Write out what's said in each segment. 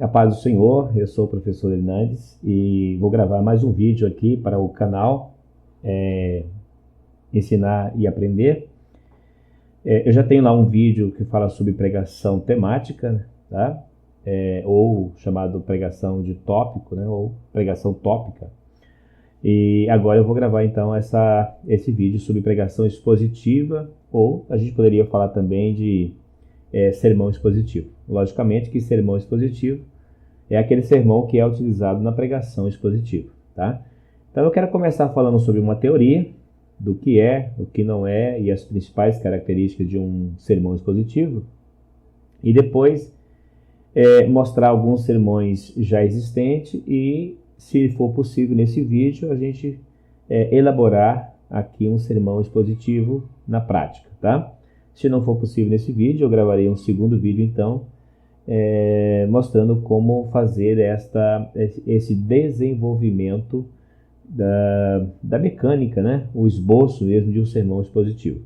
A paz do Senhor, eu sou o professor Hernandes e vou gravar mais um vídeo aqui para o canal Ensinar e Aprender. Eu já tenho lá um vídeo que fala sobre pregação temática, tá? Ou chamado pregação de tópico, né? Ou pregação tópica. E agora eu vou gravar então esse vídeo sobre pregação expositiva, ou a gente poderia falar também de sermão expositivo. Logicamente que sermão expositivo é aquele sermão que é utilizado na pregação expositiva, tá? Então eu quero começar falando sobre uma teoria do que é, o que não é e as principais características de um sermão expositivo, e depois mostrar alguns sermões já existentes e, se for possível nesse vídeo, a gente elaborar aqui um sermão expositivo na prática, tá? Se não for possível nesse vídeo, eu gravarei um segundo vídeo então, mostrando como fazer esse desenvolvimento da mecânica, né? O esboço mesmo de um sermão expositivo.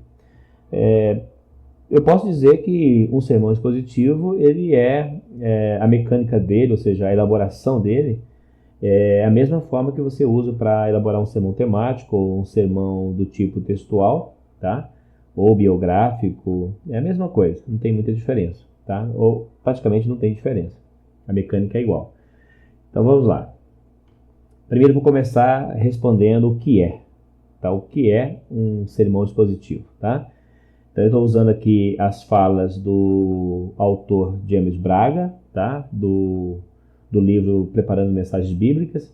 Eu posso dizer que um sermão expositivo, ele a mecânica dele, ou seja, a elaboração dele, é a mesma forma que você usa para elaborar um sermão temático ou um sermão do tipo textual, tá? Ou biográfico, é a mesma coisa, não tem muita diferença, tá? Ou praticamente não tem diferença, a mecânica é igual. Então vamos lá. Primeiro vou começar respondendo o que é, tá? O que é um sermão expositivo, tá? Então eu estou usando aqui as falas do autor James Braga, tá? Do livro Preparando Mensagens Bíblicas,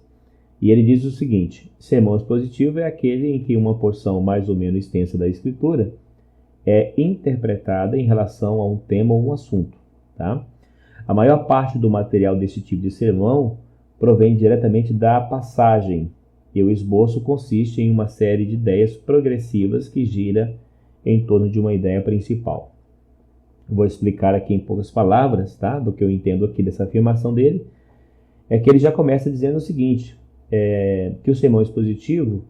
e ele diz o seguinte: sermão expositivo é aquele em que uma porção mais ou menos extensa da Escritura é interpretada em relação a um tema ou um assunto, tá? A maior parte do material desse tipo de sermão provém diretamente da passagem, e o esboço consiste em uma série de ideias progressivas que gira em torno de uma ideia principal. Vou explicar aqui em poucas palavras, tá? Do que eu entendo aqui dessa afirmação dele. É que ele já começa dizendo o seguinte, que o sermão expositivo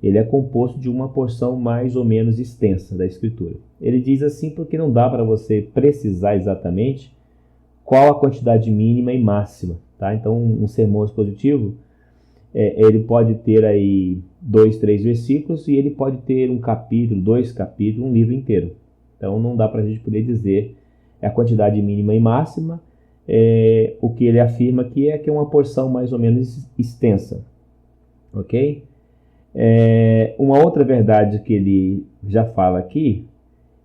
ele é composto de uma porção mais ou menos extensa da Escritura. Ele diz assim porque não dá para você precisar exatamente qual a quantidade mínima e máxima, tá? Então, um sermão expositivo, ele pode ter aí 2, 3 versículos e ele pode ter um capítulo, 2 capítulos, um livro inteiro. Então, não dá para a gente poder dizer a quantidade mínima e máxima. O que ele afirma aqui é que é uma porção mais ou menos extensa, ok? Uma outra verdade que ele já fala aqui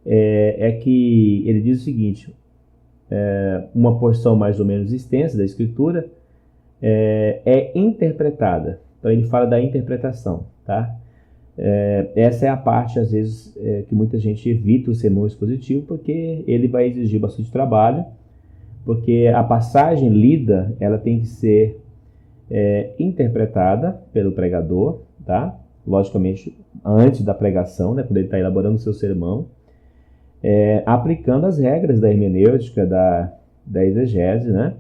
é que ele diz o seguinte: uma porção mais ou menos extensa da Escritura é interpretada. Então ele fala da interpretação, tá? Essa é a parte, às vezes, que muita gente evita o sermão expositivo, porque ele vai exigir bastante trabalho, porque a passagem lida, ela tem que ser interpretada pelo pregador, tá? Logicamente, antes da pregação, né, quando ele está elaborando o seu sermão, aplicando as regras da hermenêutica, da exegese, né?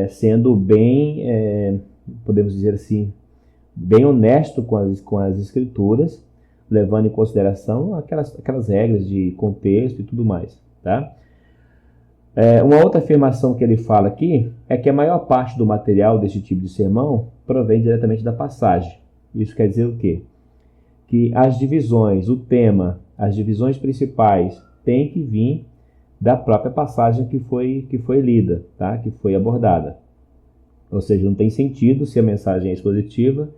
Sendo bem, podemos dizer assim, bem honesto com as escrituras, levando em consideração aquelas regras de contexto e tudo mais, tá? Uma outra afirmação que ele fala aqui é que a maior parte do material desse tipo de sermão provém diretamente da passagem. Isso quer dizer o quê? Que as divisões, o tema, as divisões principais têm que vir da própria passagem que foi lida, tá? Que foi abordada. Ou seja, não tem sentido, se a mensagem é expositiva,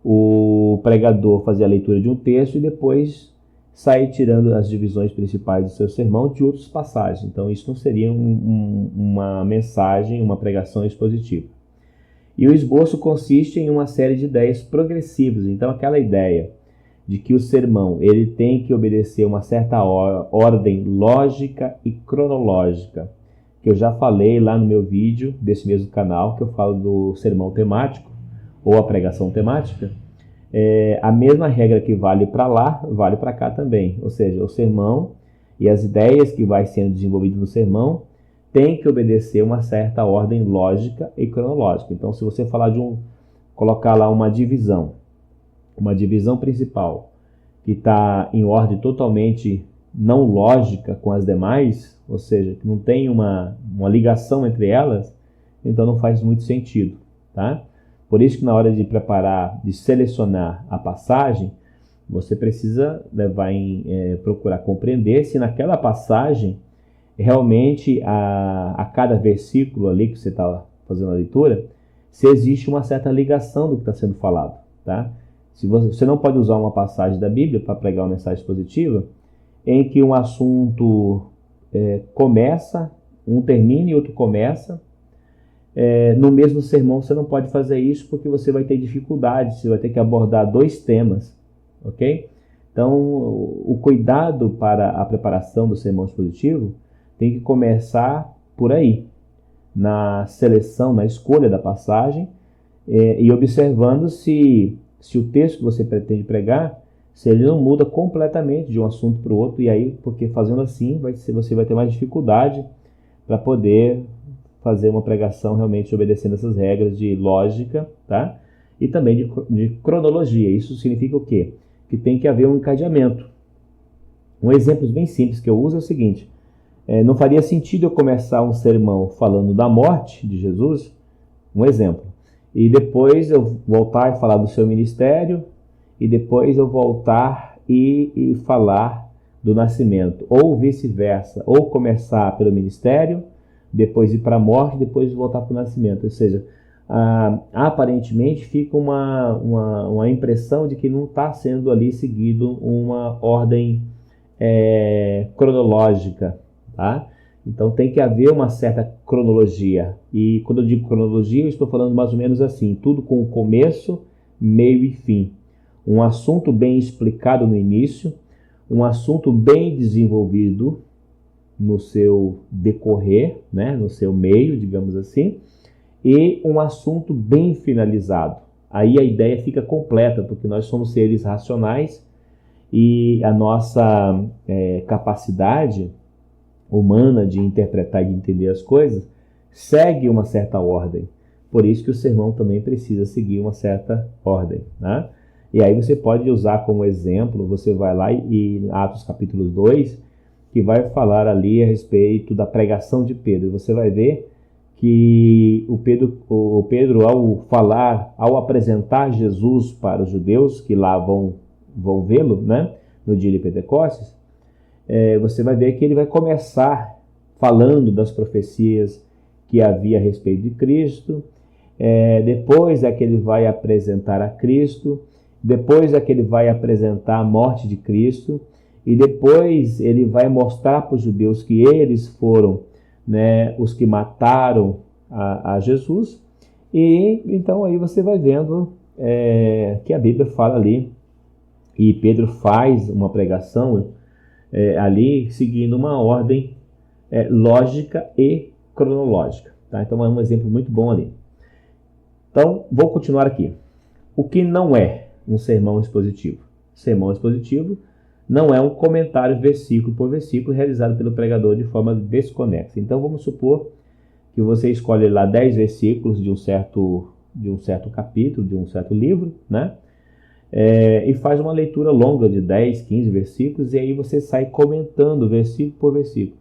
o pregador fazer a leitura de um texto e depois sair tirando as divisões principais do seu sermão de outras passagens. Então isso não seria uma mensagem, uma pregação expositiva. E o esboço consiste em uma série de ideias progressivas. Então aquela ideia de que o sermão ele tem que obedecer uma certa ordem lógica e cronológica, que eu já falei lá no meu vídeo desse mesmo canal, que eu falo do sermão temático ou a pregação temática. A mesma regra que vale para lá, vale para cá também. Ou seja, o sermão e as ideias que vai sendo desenvolvidas no sermão tem que obedecer uma certa ordem lógica e cronológica. Então, se você falar colocar lá uma divisão principal que está em ordem totalmente não lógica com as demais, ou seja, que não tem uma ligação entre elas, então não faz muito sentido, tá? Por isso que na hora de preparar, de selecionar a passagem, você precisa procurar compreender se naquela passagem realmente a cada versículo ali que você está fazendo a leitura, se existe uma certa ligação do que está sendo falado, tá? Se você não pode usar uma passagem da Bíblia para pregar uma mensagem positiva em que um assunto começa, um termina e outro começa. No mesmo sermão você não pode fazer isso porque você vai ter dificuldade, você vai ter que abordar dois temas, ok? Então, o cuidado para a preparação do sermão expositivo tem que começar por aí, na seleção, na escolha da passagem, e observando se o texto que você pretende pregar, se ele não muda completamente de um assunto para o outro, e aí, porque fazendo assim, você vai ter mais dificuldade para poder fazer uma pregação realmente obedecendo essas regras de lógica, tá? E também de cronologia. Isso significa o quê? Que tem que haver um encadeamento. Um exemplo bem simples que eu uso é o seguinte: não faria sentido eu começar um sermão falando da morte de Jesus, um exemplo, e depois eu voltar e falar do seu ministério, e depois eu voltar e falar do nascimento, ou vice-versa, ou começar pelo ministério, depois ir para a morte, depois voltar para o nascimento. Ou seja, aparentemente fica uma impressão de que não está sendo ali seguido uma ordem cronológica, tá? Então tem que haver uma certa cronologia. E quando eu digo cronologia, eu estou falando mais ou menos assim, tudo com começo, meio e fim. Um assunto bem explicado no início, um assunto bem desenvolvido no seu decorrer, né, no seu meio, digamos assim, e um assunto bem finalizado. Aí a ideia fica completa, porque nós somos seres racionais e a nossa capacidade humana de interpretar e de entender as coisas segue uma certa ordem. Por isso que o sermão também precisa seguir uma certa ordem, né? E aí você pode usar como exemplo, você vai lá e Atos capítulo 2, que vai falar ali a respeito da pregação de Pedro. Você vai ver que o Pedro ao apresentar Jesus para os judeus que lá vão vê-lo, né, no dia de Pentecostes, você vai ver que ele vai começar falando das profecias que havia a respeito de Cristo, depois é que ele vai apresentar a Cristo, depois é que ele vai apresentar a morte de Cristo, e depois ele vai mostrar para os judeus que eles foram, né, os que mataram a Jesus. E então aí você vai vendo que a Bíblia fala ali, e Pedro faz uma pregação ali seguindo uma ordem lógica e cronológica, tá? Então é um exemplo muito bom ali. Então vou continuar aqui. O que não é um sermão expositivo? Sermão expositivo não é um comentário versículo por versículo realizado pelo pregador de forma desconexa. Então vamos supor que você escolhe lá 10 versículos de um certo capítulo, de um certo livro, né? E faz uma leitura longa de 10, 15 versículos, e aí você sai comentando versículo por versículo.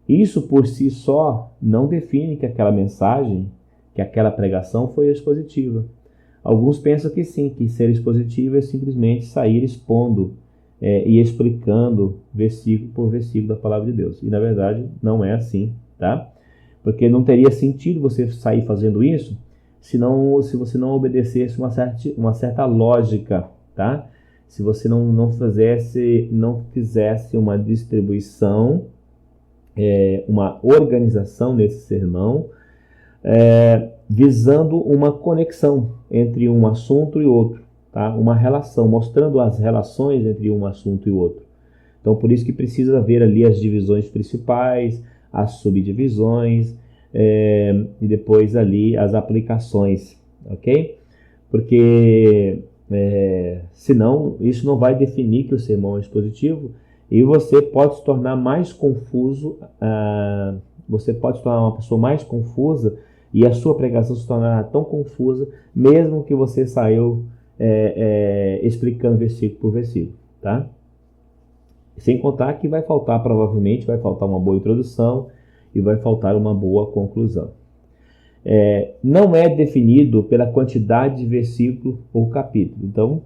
Isso por si só não define que aquela mensagem, que aquela pregação foi expositiva. Alguns pensam que sim, que ser expositivo é simplesmente sair expondo e explicando versículo por versículo da palavra de Deus. E na verdade não é assim, tá? Porque não teria sentido você sair fazendo isso se você não obedecesse uma certa lógica, tá? Se você não fizesse uma distribuição, uma organização nesse sermão, visando uma conexão entre um assunto e outro, tá? Uma relação, mostrando as relações entre um assunto e outro. Então, por isso que precisa haver ali as divisões principais, as subdivisões, e depois ali as aplicações, ok? Porque senão isso não vai definir que o sermão é expositivo, e você pode se tornar mais confuso, você pode se tornar uma pessoa mais confusa, e a sua pregação se tornará tão confusa, mesmo que você saiu explicando versículo por versículo, tá? Sem contar que provavelmente vai faltar uma boa introdução e vai faltar uma boa conclusão. não é definido pela quantidade de versículo ou capítulo. Então,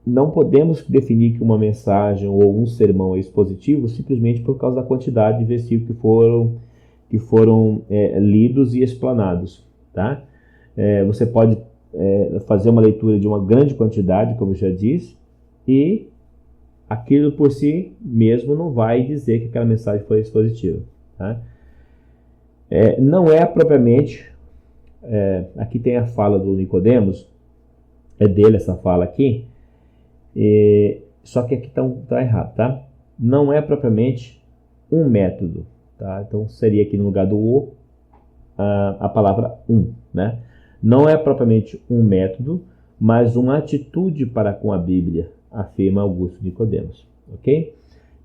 não podemos definir que uma mensagem ou um sermão é expositivo simplesmente por causa da quantidade de versículos que foram lidos e explanados. Tá? Você pode fazer uma leitura de uma grande quantidade, como eu já disse, e aquilo por si mesmo não vai dizer que aquela mensagem foi expositiva. Tá? Não é propriamente... aqui tem a fala do Nicodemos, é dele essa fala aqui, só que aqui está errado, tá? Não é propriamente um método, tá? Então seria aqui no lugar do o a palavra né? Não é propriamente um método, mas uma atitude para com a Bíblia, afirma Augusto Nicodemos, ok?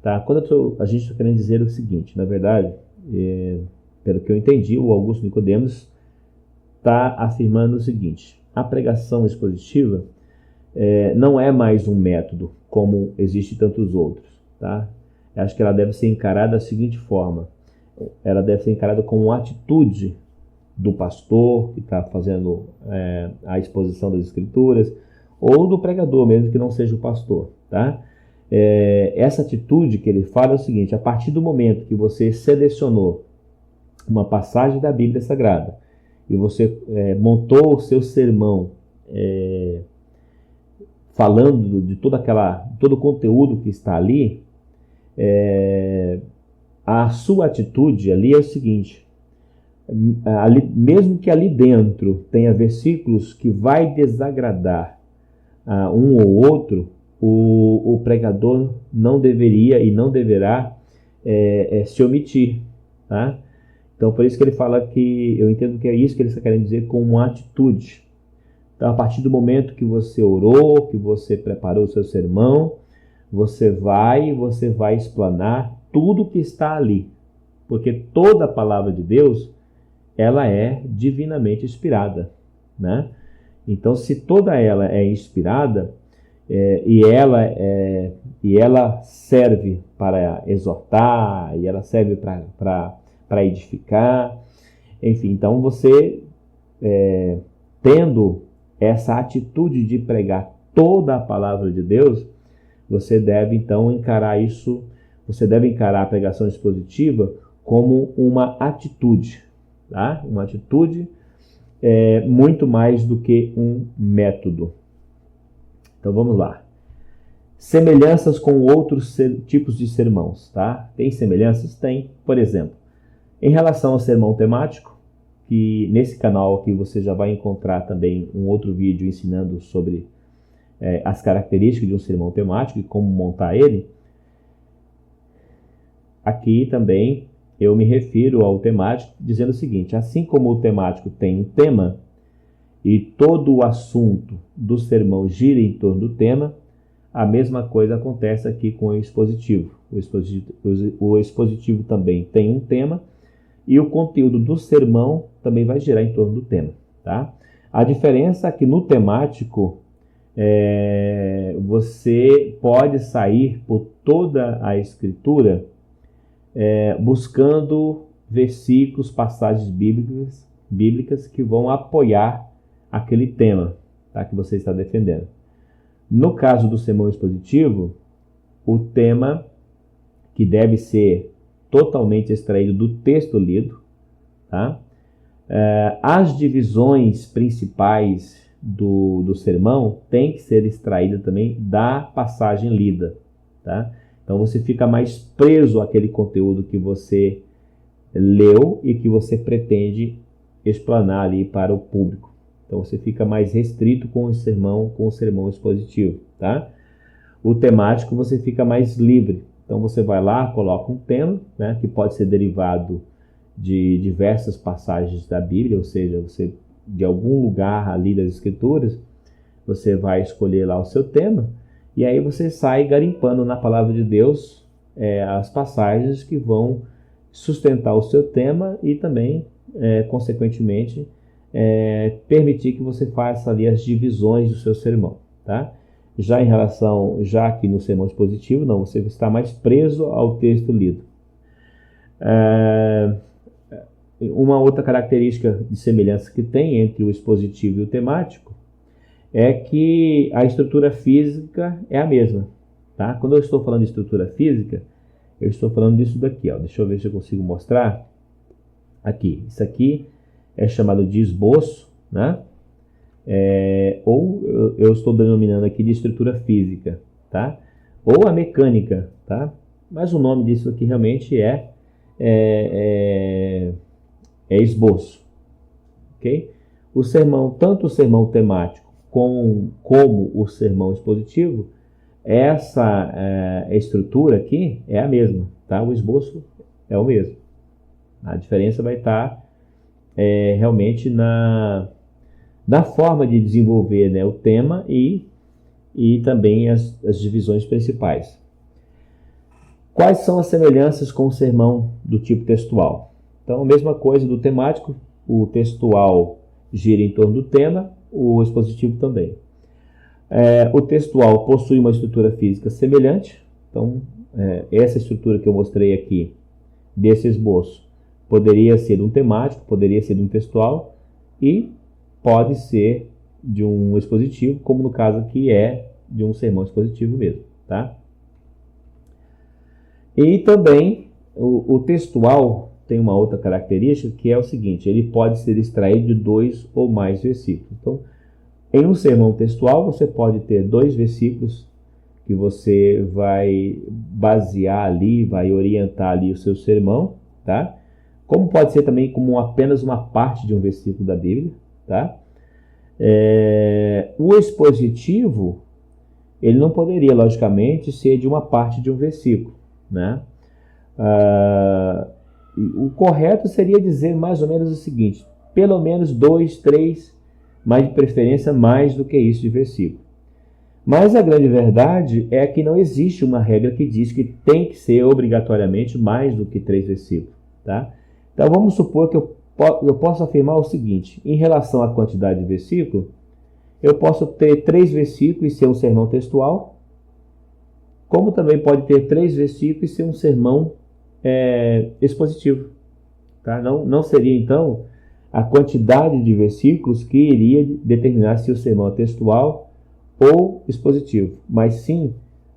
Tá? Quando a gente está querendo dizer o seguinte, na verdade, pelo que eu entendi, o Augusto Nicodemos está afirmando o seguinte: a pregação expositiva não é mais um método, como existe tantos outros. Tá? Eu acho que ela deve ser encarada da seguinte forma: ela deve ser encarada como uma atitude do pastor que está fazendo a exposição das Escrituras, ou do pregador, mesmo que não seja o pastor. Tá? Essa atitude que ele fala é o seguinte: a partir do momento que você selecionou uma passagem da Bíblia Sagrada e você montou o seu sermão falando de todo o conteúdo que está ali, a sua atitude ali é o seguinte: mesmo que ali dentro tenha versículos que vai desagradar um ou outro, o pregador não deveria e não deverá se omitir. Tá? Então, por isso que ele fala que eu entendo que é isso que ele está querendo dizer com uma atitude. Então, a partir do momento que você orou, que você preparou o seu sermão, você vai explanar tudo que está ali. Porque toda a palavra de Deus, ela é divinamente inspirada. Né? Então, se toda ela é inspirada, e ela serve para exortar, e ela serve para edificar, enfim, então você, tendo essa atitude de pregar toda a palavra de Deus, você deve então encarar a pregação expositiva como uma atitude, tá? Uma atitude muito mais do que um método. Então vamos lá. Semelhanças com outros tipos de sermãos, tá? Tem semelhanças? Tem. Por exemplo, em relação ao sermão temático, que nesse canal aqui você já vai encontrar também um outro vídeo ensinando sobre as características de um sermão temático e como montar ele. Aqui também eu me refiro ao temático dizendo o seguinte: assim como o temático tem um tema e todo o assunto do sermão gira em torno do tema, a mesma coisa acontece aqui com o expositivo. O expositivo também tem um tema e o conteúdo do sermão também vai girar em torno do tema. Tá? A diferença é que no temático você pode sair por toda a Escritura buscando versículos, passagens bíblicas que vão apoiar aquele tema, tá, que você está defendendo. No caso do sermão expositivo, o tema que deve ser totalmente extraído do texto lido, tá? As divisões principais do sermão têm que ser extraídas também da passagem lida. Tá? Então você fica mais preso àquele conteúdo que você leu e que você pretende explanar ali para o público. Então você fica mais restrito com o sermão expositivo. Tá? O temático você fica mais livre. Então você vai lá, coloca um tema, né, que pode ser derivado de diversas passagens da Bíblia, ou seja, você de algum lugar ali das Escrituras, você vai escolher lá o seu tema, e aí você sai garimpando na palavra de Deus as passagens que vão sustentar o seu tema e também, consequentemente, permitir que você faça ali as divisões do seu sermão. Tá? Já aqui no sermão expositivo, não, você está mais preso ao texto lido. uma outra característica de semelhança que tem entre o expositivo e o temático é que a estrutura física é a mesma. Tá? Quando eu estou falando de estrutura física, eu estou falando disso daqui. Ó. Deixa eu ver se eu consigo mostrar. Aqui. Isso aqui é chamado de esboço, né? Ou eu estou denominando aqui de estrutura física, tá? Ou a mecânica, tá? Mas o nome disso aqui realmente é esboço, ok? O sermão, tanto o sermão temático como o sermão expositivo, essa estrutura aqui é a mesma, tá? O esboço é o mesmo. A diferença vai estar realmente na forma de desenvolver, né, o tema e também as divisões principais. Quais são as semelhanças com o sermão do tipo textual? Então, a mesma coisa do temático, o textual gira em torno do tema, o expositivo também. O textual possui uma estrutura física semelhante, então essa estrutura que eu mostrei aqui, desse esboço, poderia ser de um temático, poderia ser de um textual e pode ser de um expositivo, como no caso aqui é de um sermão expositivo mesmo, tá? E também o textual tem uma outra característica que é o seguinte, ele pode ser extraído de 2 ou mais versículos. Então, em um sermão textual, você pode ter 2 versículos que você vai basear ali, vai orientar ali o seu sermão, tá? Como pode ser também como apenas uma parte de um versículo da Bíblia, tá? O expositivo, ele não poderia, logicamente, ser de uma parte de um versículo, né? O correto seria dizer mais ou menos o seguinte, pelo menos 2, 3, mas de preferência mais do que isso de versículo. Mas a grande verdade é que não existe uma regra que diz que tem que ser obrigatoriamente mais do que 3 versículos, tá? Então vamos supor que eu posso afirmar o seguinte, em relação à quantidade de versículos, eu posso ter 3 versículos e ser um sermão textual, como também pode ter 3 versículos e ser um sermão expositivo. Tá? Não seria, então, a quantidade de versículos que iria determinar se o sermão é textual ou expositivo, mas sim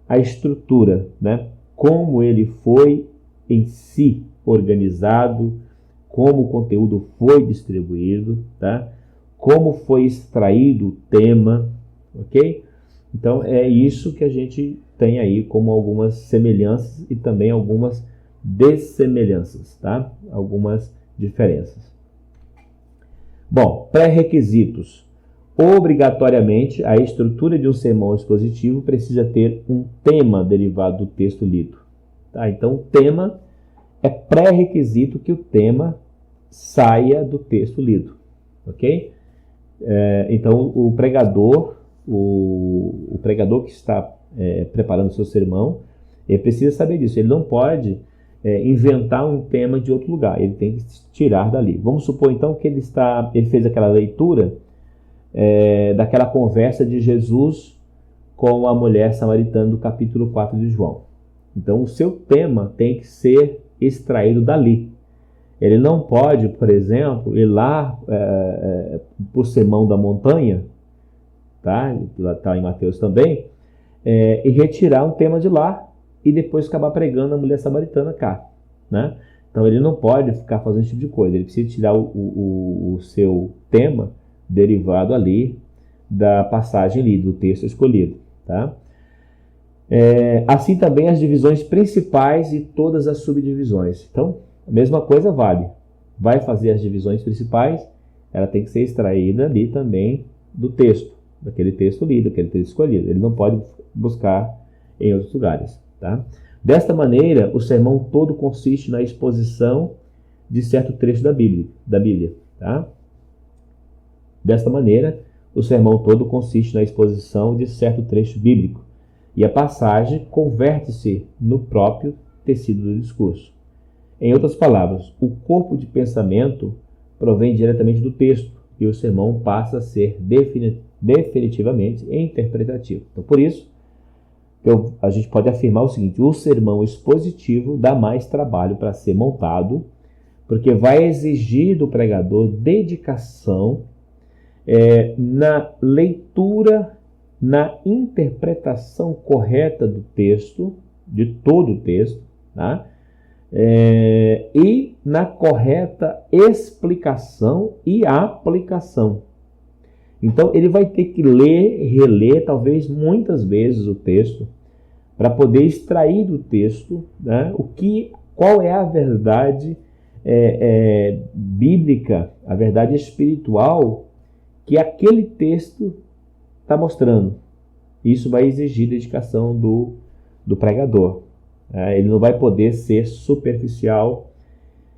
a estrutura, né? Como ele foi em si organizado, como o conteúdo foi distribuído, tá? Como foi extraído o tema, ok? Então, é isso que a gente tem aí como algumas semelhanças e também algumas dessemelhanças, tá? Algumas diferenças. Bom, pré-requisitos. Obrigatoriamente, a estrutura de um sermão expositivo precisa ter um tema derivado do texto lido. Tá? Então, o tema é pré-requisito que o tema saia do texto lido. Ok? Então, o pregador que está preparando o seu sermão, ele precisa saber disso. Ele não pode inventar um tema de outro lugar. Ele tem que tirar dali. Vamos supor, então, que ele fez aquela leitura daquela conversa de Jesus com a mulher samaritana do capítulo 4 de João. Então, o seu tema tem que ser extraído dali. Ele não pode, por exemplo, ir lá para o Sermão da Montanha, tá? Lá está em Mateus também, e retirar um tema de lá e depois acabar pregando a mulher samaritana cá, né? Então, ele não pode ficar fazendo esse tipo de coisa. Ele precisa tirar o seu tema derivado ali da passagem ali, do texto escolhido, tá? Assim também as divisões principais e todas as subdivisões. Então, a mesma coisa vale. Vai fazer as divisões principais, ela tem que ser extraída ali também do texto, daquele texto lido, daquele texto escolhido. Ele não pode buscar em outros lugares, tá? Desta maneira, o sermão todo consiste na exposição de certo trecho da Bíblia, tá? Desta maneira, o sermão todo consiste na exposição de certo trecho bíblico, e a passagem converte-se no próprio tecido do discurso. Em outras palavras, o corpo de pensamento provém diretamente do texto, e o sermão passa a ser definitivamente interpretativo. Então, por isso, a gente pode afirmar o seguinte: o sermão expositivo dá mais trabalho para ser montado, porque vai exigir do pregador dedicação na leitura, na interpretação correta do texto, de todo o texto, tá? E na correta explicação e aplicação. Então, ele vai ter que ler, reler, talvez muitas vezes o texto, para poder extrair do texto, né, qual é a verdade bíblica, a verdade espiritual que aquele texto está mostrando. Isso vai exigir dedicação do pregador. Ele não vai poder ser superficial,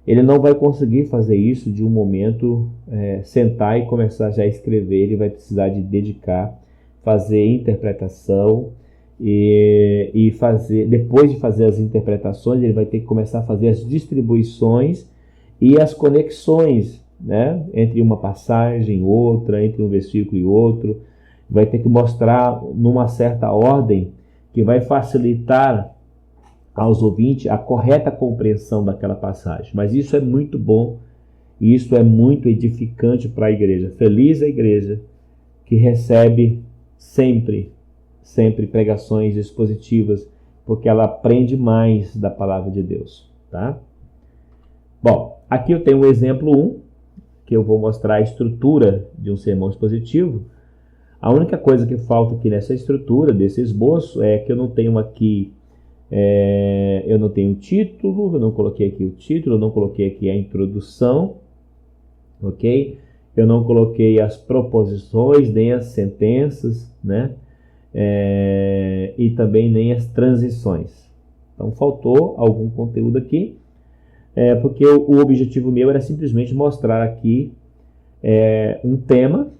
ele não vai conseguir fazer isso de um momento, sentar e começar já a escrever. Ele vai precisar de dedicar, fazer interpretação e fazer, depois de fazer as interpretações, ele vai ter que começar a fazer as distribuições e as conexões, né, entre uma passagem e outra, entre um versículo e outro. Vai ter que mostrar numa certa ordem que vai facilitar aos ouvintes a correta compreensão daquela passagem. Mas isso é muito bom e isso é muito edificante para a igreja. Feliz a igreja que recebe sempre pregações expositivas, porque ela aprende mais da palavra de Deus, tá? Bom, aqui eu tenho o exemplo 1, que eu vou mostrar a estrutura de um sermão expositivo. A única coisa que falta aqui nessa estrutura, desse esboço, é que eu não tenho aqui, eu não tenho o título, eu não coloquei aqui o título, eu não coloquei aqui a introdução, ok? Eu não coloquei as proposições, nem as sentenças, né? E também nem as transições. Então faltou algum conteúdo aqui, porque o objetivo meu era simplesmente mostrar aqui um tema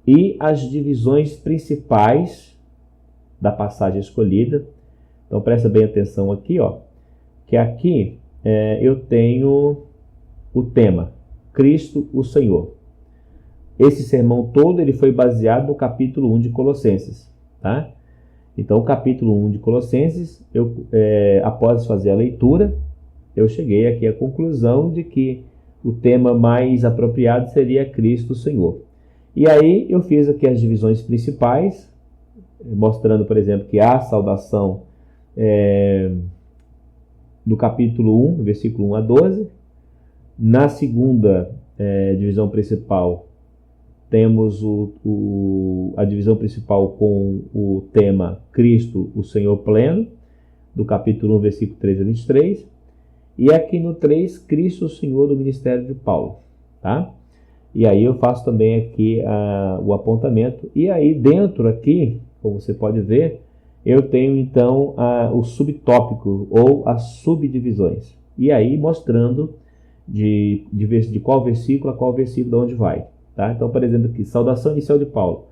e as divisões principais da passagem escolhida. Então presta bem atenção aqui, ó, que aqui eu tenho o tema Cristo o Senhor. Esse sermão todo ele foi baseado no capítulo 1 de Colossenses, tá? Então o capítulo 1 de Colossenses, após fazer a leitura, eu cheguei aqui à conclusão de que o tema mais apropriado seria Cristo o Senhor. E aí eu fiz aqui as divisões principais, mostrando, por exemplo, que há saudação no capítulo 1, versículo 1 a 12. Na segunda divisão principal, temos a divisão principal com o tema Cristo, o Senhor pleno, do capítulo 1, versículo 13 a 23. E aqui no 3, Cristo, o Senhor do ministério de Paulo, tá? E aí eu faço também aqui o apontamento. E aí dentro aqui, como você pode ver, eu tenho então o subtópico ou as subdivisões. E aí mostrando de qual versículo a qual versículo de onde vai. Tá? Então, por exemplo, aqui, saudação inicial de Paulo,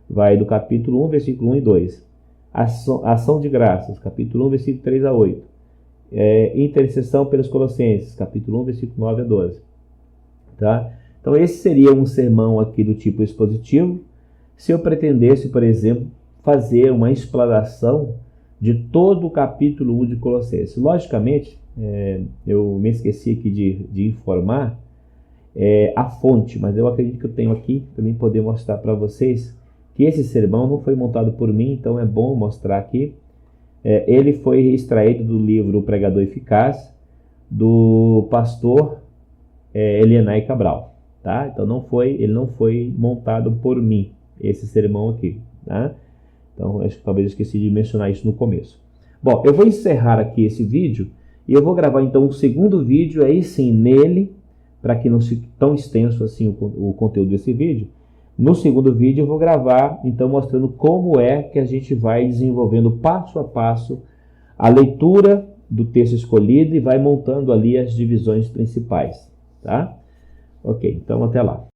vai do capítulo 1, versículo 1 e 2. Ação de graças, capítulo 1, versículo 3 a 8. Intercessão pelos Colossenses, capítulo 1, versículo 9 a 12. Tá? Então, esse seria um sermão aqui do tipo expositivo. Se eu pretendesse, por exemplo, fazer uma explanação de todo o capítulo 1 de Colossenses. Logicamente, eu me esqueci aqui de informar a fonte, mas eu acredito que eu tenho aqui para mim poder mostrar para vocês que esse sermão não foi montado por mim, então é bom mostrar aqui. Ele foi extraído do livro O Pregador Eficaz, do pastor Elianai Cabral. Tá? Então ele não foi montado por mim, esse sermão aqui. Tá? Então acho que talvez eu esqueci de mencionar isso no começo. Bom, eu vou encerrar aqui esse vídeo e eu vou gravar então um segundo vídeo, aí sim nele, para que não fique tão extenso assim o conteúdo desse vídeo. No segundo vídeo eu vou gravar então mostrando como é que a gente vai desenvolvendo passo a passo a leitura do texto escolhido e vai montando ali as divisões principais, tá? Ok, então até lá.